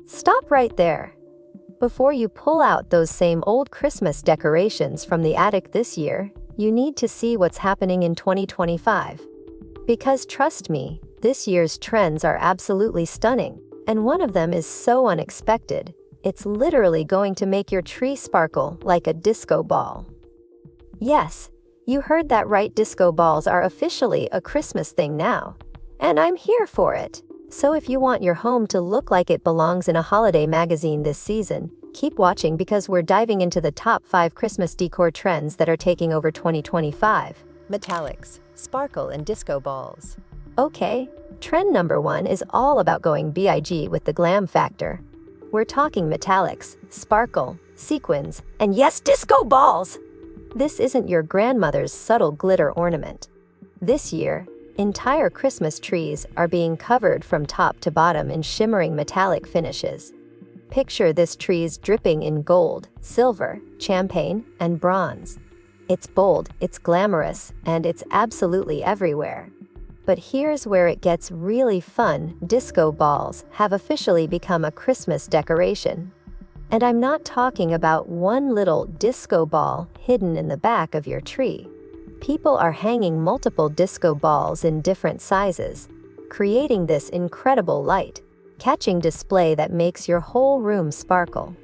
Stop right there. Before you pull out those same old Christmas decorations from the attic this year, you need to see what's happening in 2025. Because trust me, this year's trends are absolutely stunning, and one of them is so unexpected, it's literally going to make your tree sparkle like a disco ball. Yes, you heard that right, disco balls are officially a Christmas thing now. And I'm here for it. So if you want your home to look like it belongs in a holiday magazine this season, keep watching because we're diving into the top 5 Christmas decor trends that are taking over 2025. Metallics, sparkle, and disco balls. Okay, trend number 1 is all about going big with the glam factor. We're talking metallics, sparkle, sequins, and yes, disco balls! This isn't your grandmother's subtle glitter ornament. This year, entire Christmas trees are being covered from top to bottom in shimmering metallic finishes. Picture this trees dripping in gold, silver, champagne, and bronze. It's bold, it's glamorous, and it's absolutely everywhere. But here's where it gets really fun. Disco balls have officially become a Christmas decoration. And I'm not talking about one little disco ball hidden in the back of your tree. People are hanging multiple disco balls in different sizes, creating this incredible light-catching display that makes your whole room sparkle.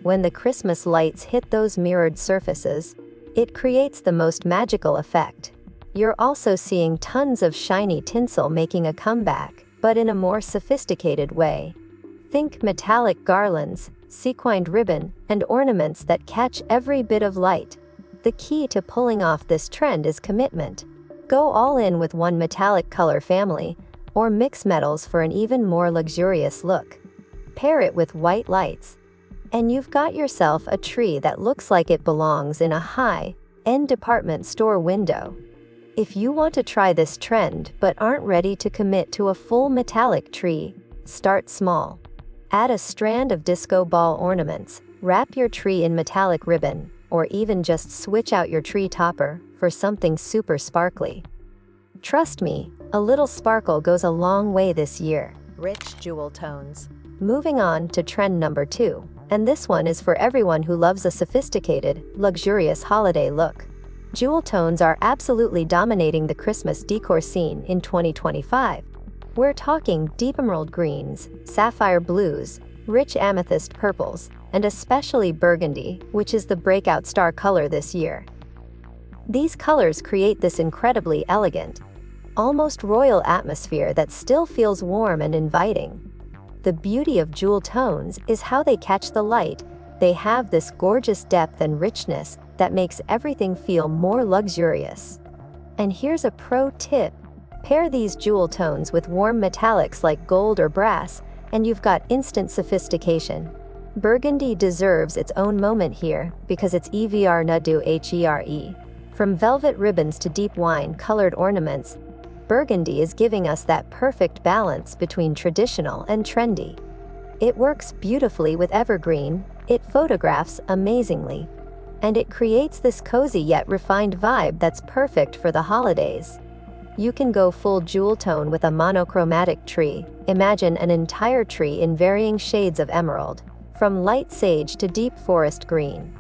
When the Christmas lights hit those mirrored surfaces, it creates the most magical effect. You're also seeing tons of shiny tinsel making a comeback, but in a more sophisticated way. Think metallic garlands, sequined ribbon, and ornaments that catch every bit of light. The key to pulling off this trend is commitment. Go all in with one metallic color family, or mix metals for an even more luxurious look. Pair it with white lights, and you've got yourself a tree that looks like it belongs in a high-end department store window. If you want to try this trend but aren't ready to commit to a full metallic tree, start small. Add a strand of disco ball ornaments, wrap your tree in metallic ribbon, or even just switch out your tree topper for something super sparkly. Trust me, a little sparkle goes a long way this year. Rich jewel tones. Moving on to trend number 2, and this one is for everyone who loves a sophisticated, luxurious holiday look. Jewel tones are absolutely dominating the Christmas decor scene in 2025. We're talking deep emerald greens, sapphire blues, rich amethyst purples, and especially burgundy, which is the breakout star color this year. These colors create this incredibly elegant, almost royal atmosphere that still feels warm and inviting. The beauty of jewel tones is how they catch the light. They have this gorgeous depth and richness that makes everything feel more luxurious. And here's a pro tip. Pair these jewel tones with warm metallics like gold or brass, and you've got instant sophistication. Burgundy deserves its own moment here because it's here. From velvet ribbons to deep wine-colored ornaments, burgundy is giving us that perfect balance between traditional and trendy. It works beautifully with evergreen, it photographs amazingly, and it creates this cozy yet refined vibe that's perfect for the holidays. You can go full jewel tone with a monochromatic tree. Imagine an entire tree in varying shades of emerald, from light sage to deep forest green.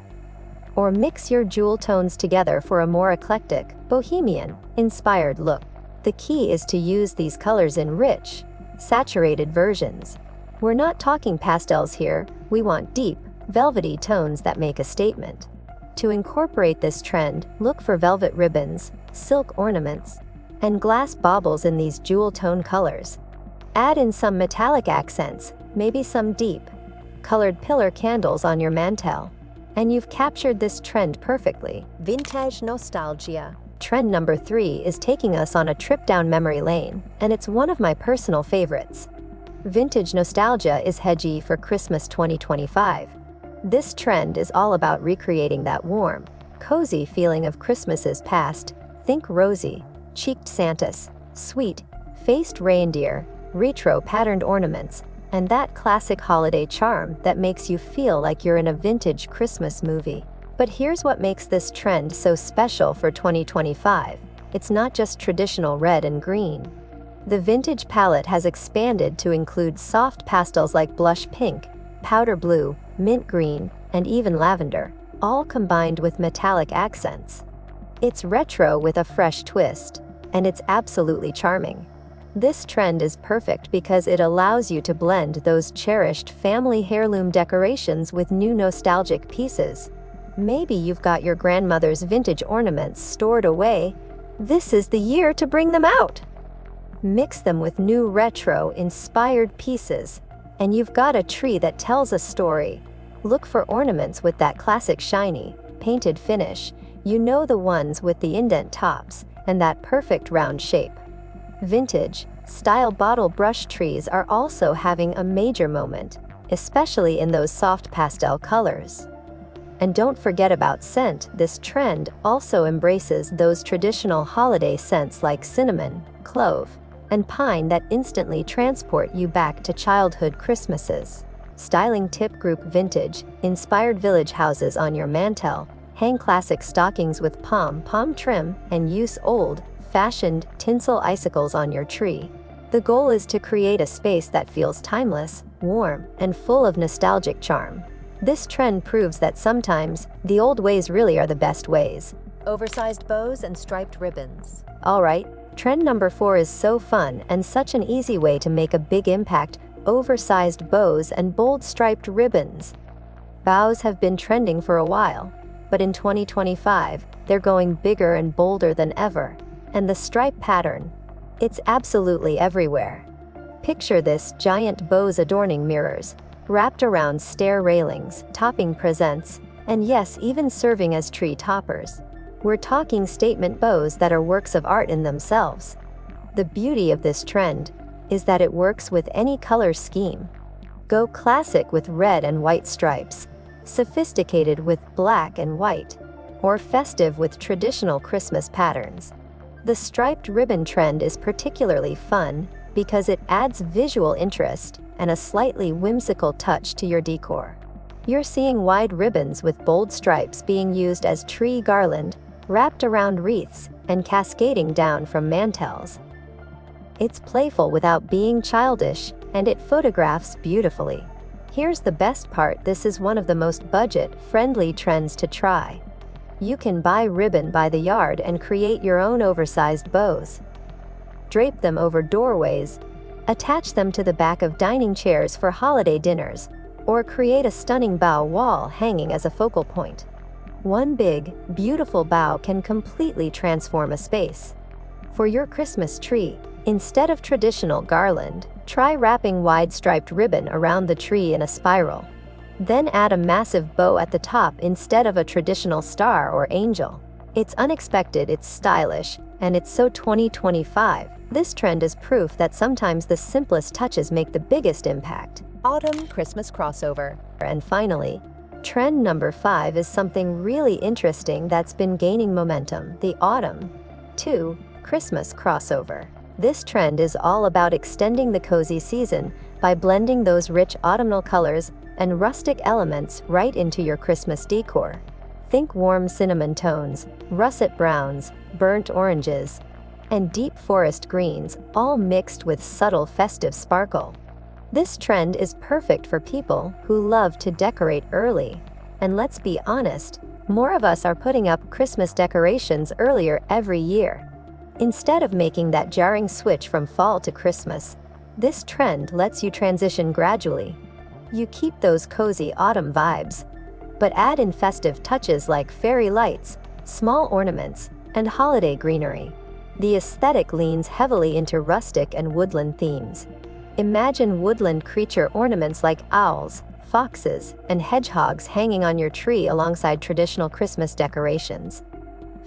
Or mix your jewel tones together for a more eclectic, bohemian-inspired look. The key is to use these colors in rich, saturated versions. We're not talking pastels here, we want deep, velvety tones that make a statement. To incorporate this trend, look for velvet ribbons, silk ornaments, and glass baubles in these jewel tone colors. Add in some metallic accents, maybe some deep, colored pillar candles on your mantel, and you've captured this trend perfectly. Vintage nostalgia. Trend number 3 is taking us on a trip down memory lane, and it's one of my personal favorites. Vintage nostalgia is hedgy for Christmas 2025. This trend is all about recreating that warm, cozy feeling of Christmases past. Think rosy, cheeked Santas, sweet, faced reindeer, retro patterned ornaments, and that classic holiday charm that makes you feel like you're in a vintage Christmas movie. But here's what makes this trend so special for 2025. It's not just traditional red and green. The vintage palette has expanded to include soft pastels like blush pink, powder blue, mint green, and even lavender, all combined with metallic accents. It's retro with a fresh twist, and it's absolutely charming. This trend is perfect because it allows you to blend those cherished family heirloom decorations with new nostalgic pieces. Maybe you've got your grandmother's vintage ornaments stored away. This is the year to bring them out. Mix them with new retro-inspired pieces, and you've got a tree that tells a story. Look for ornaments with that classic shiny, painted finish, the ones with the indent tops and that perfect round shape. Vintage style bottle brush trees are also having a major moment, especially in those soft pastel colors. And don't forget about scent. This trend also embraces those traditional holiday scents like cinnamon, clove, and pine that instantly transport you back to childhood Christmases. Styling tip: group vintage inspired village houses on your mantel, hang classic stockings with pom trim, and use old-fashioned tinsel icicles on your tree. The goal is to create a space that feels timeless, warm, and full of nostalgic charm. This trend proves that sometimes the old ways really are the best ways. Oversized bows and striped ribbons. Alright, trend number 4 is so fun and such an easy way to make a big impact: oversized bows and bold striped ribbons. Bows have been trending for a while, but in 2025, they're going bigger and bolder than ever. And the stripe pattern, it's absolutely everywhere. Picture this: giant bows adorning mirrors, wrapped around stair railings, topping presents, and yes, even serving as tree toppers. We're talking statement bows that are works of art in themselves. The beauty of this trend is that it works with any color scheme. Go classic with red and white stripes, sophisticated with black and white, or festive with traditional Christmas patterns. The striped ribbon trend is particularly fun because it adds visual interest and a slightly whimsical touch to your decor. You're seeing wide ribbons with bold stripes being used as tree garland, wrapped around wreaths, and cascading down from mantels. It's playful without being childish, and it photographs beautifully. Here's the best part: this is one of the most budget-friendly trends to try. You can buy ribbon by the yard and create your own oversized bows. Drape them over doorways, attach them to the back of dining chairs for holiday dinners, or create a stunning bow wall hanging as a focal point. One big, beautiful bow can completely transform a space. For your Christmas tree, instead of traditional garland, try wrapping wide striped ribbon around the tree in a spiral. Then add a massive bow at the top instead of a traditional star or angel. It's unexpected, it's stylish, and it's so 2025. This trend is proof that sometimes the simplest touches make the biggest impact. Autumn Christmas crossover. And finally, trend number 5 is something really interesting that's been gaining momentum: the autumn to Christmas crossover. This trend is all about extending the cozy season by blending those rich autumnal colors and rustic elements right into your Christmas decor. Think warm cinnamon tones, russet browns, burnt oranges, and deep forest greens, all mixed with subtle festive sparkle. This trend is perfect for people who love to decorate early. And let's be honest, more of us are putting up Christmas decorations earlier every year. Instead of making that jarring switch from fall to Christmas, this trend lets you transition gradually. You keep those cozy autumn vibes, but add in festive touches like fairy lights, small ornaments, and holiday greenery. The aesthetic leans heavily into rustic and woodland themes. Imagine woodland creature ornaments like owls, foxes, and hedgehogs hanging on your tree alongside traditional Christmas decorations.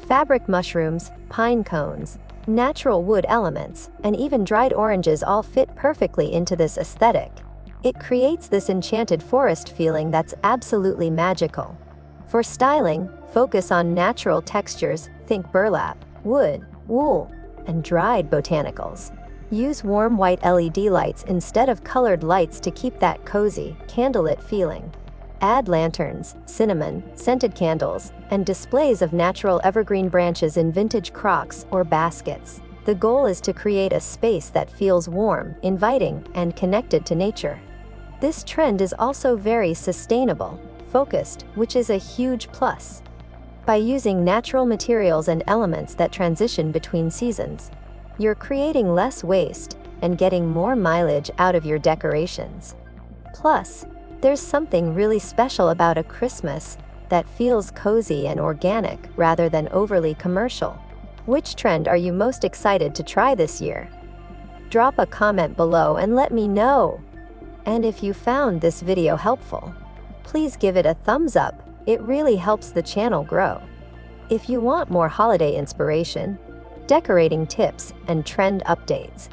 Fabric mushrooms, pine cones, natural wood elements, and even dried oranges all fit perfectly into this aesthetic. It creates this enchanted forest feeling that's absolutely magical. For styling, focus on natural textures, think burlap, wood, wool, and dried botanicals. Use warm white LED lights instead of colored lights to keep that cozy, candlelit feeling. Add lanterns, cinnamon, scented candles, and displays of natural evergreen branches in vintage crocks or baskets. The goal is to create a space that feels warm, inviting, and connected to nature. This trend is also very sustainable, focused, which is a huge plus. By using natural materials and elements that transition between seasons, you're creating less waste and getting more mileage out of your decorations. Plus, there's something really special about a Christmas that feels cozy and organic rather than overly commercial. Which trend are you most excited to try this year? Drop a comment below and let me know. And if you found this video helpful, please give it a thumbs up. It really helps the channel grow. If you want more holiday inspiration, decorating tips, and trend updates,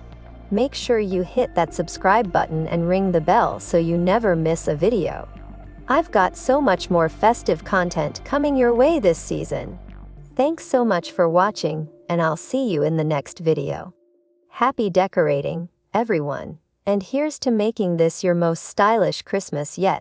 make sure you hit that subscribe button and ring the bell so you never miss a video. I've got so much more festive content coming your way this season. Thanks so much for watching, and I'll see you in the next video. Happy decorating, everyone, and here's to making this your most stylish Christmas yet.